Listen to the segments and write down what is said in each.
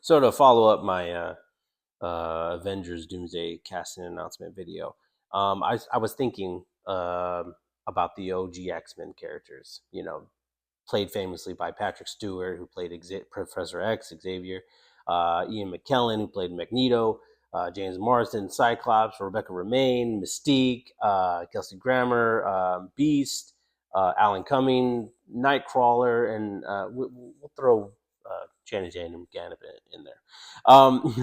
So to follow up my Avengers Doomsday casting announcement video, I was thinking about the OG X Men characters. Played famously by Patrick Stewart, who played Professor X, Xavier, Ian McKellen, who played Magneto, James Marsden, Cyclops, Rebecca Romaine, Mystique, Kelsey Grammer, Beast, Alan Cumming, Nightcrawler, and we'll throw Channing Tatum Gambit in there. Um,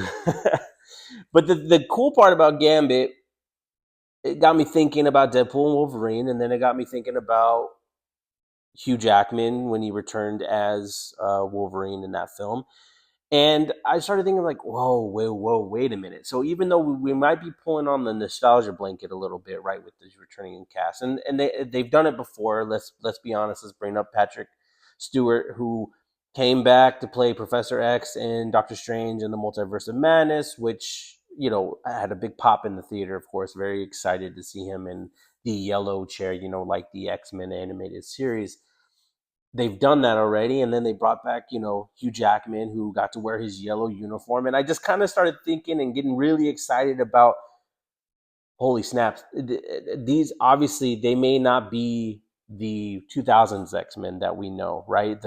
but the cool part about Gambit, it got me thinking about Deadpool and Wolverine, and then it got me thinking about Hugh Jackman when he returned as Wolverine in that film. And I started thinking, like, wait a minute. So even though we might be pulling on the nostalgia blanket a little bit, right, with this returning cast, and they've done it before. Let's be honest. Let's bring up Patrick Stewart, who came back to play Professor X in Doctor Strange and the Multiverse of Madness, which had a big pop in the theater. Of course, very excited to see him in the yellow chair, like the X-Men animated series. They've done that already, and then they brought back Hugh Jackman, who got to wear his yellow uniform, and I just kind of started thinking and getting really excited about, holy snaps, these obviously they may not be the 2000s X-Men that we know, right?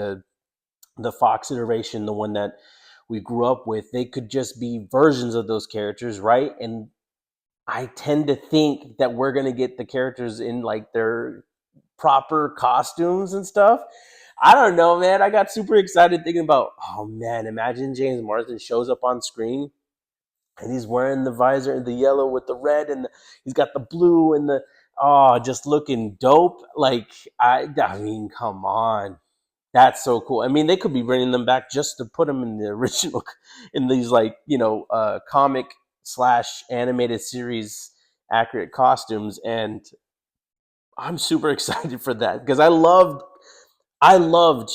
The Fox iteration, the one that we grew up with. They could just be versions of those characters, right? And I tend to think that we're going to get the characters in like their proper costumes and stuff. I don't know, man. I got super excited thinking about, oh man, imagine James Marsden shows up on screen and he's wearing the visor and the yellow with the red, and he's got the blue and the, oh, just looking dope. Like, I mean, come on. That's so cool. I mean, they could be bringing them back just to put them in the original, in these like comic slash animated series accurate costumes, and I'm super excited for that because I loved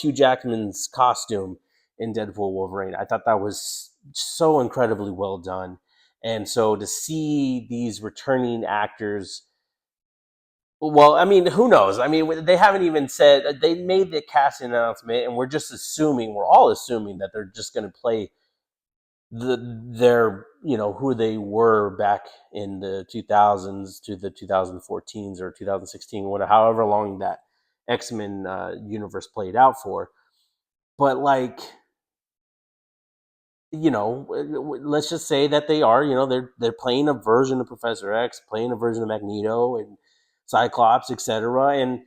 Hugh Jackman's costume in Deadpool Wolverine. I thought that was so incredibly well done, and so to see these returning actors, well, I mean, who knows? I mean, they haven't even said, they made the casting announcement, and we're all assuming that they're just going to play their who they were back in the 2000s to the 2014s or 2016, whatever, however long that X-Men universe played out for. But like, let's just say that they are, they're playing a version of Professor X, playing a version of Magneto and Cyclops, etc., and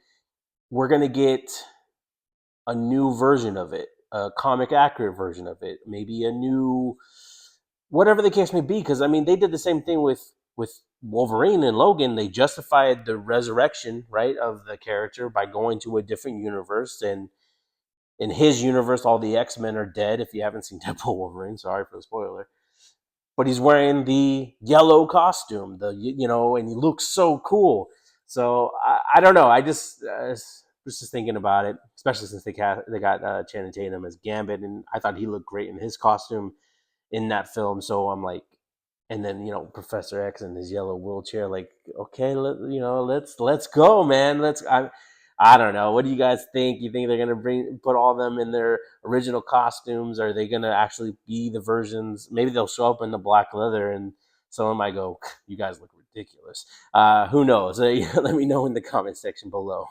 we're gonna get a new version of it, a comic accurate version of it, maybe a new, whatever the case may be. Because I mean, they did the same thing with Wolverine and Logan. They justified the resurrection, right, of the character by going to a different universe, and in his universe, all the X-Men are dead. If you haven't seen Deadpool Wolverine, sorry for the spoiler. But he's wearing the yellow costume, and he looks so cool. So I don't know. I just was just thinking about it, especially since they got Channing Tatum as Gambit, and I thought he looked great in his costume in that film. So I'm like, and then Professor X in his yellow wheelchair. Like, okay, let's go, man. I don't know. What do you guys think? You think they're gonna put all of them in their original costumes? Are they gonna actually be the versions? Maybe they'll show up in the black leather, and someone might go, "You guys look ridiculous." Who knows? Let me know in the comment section below.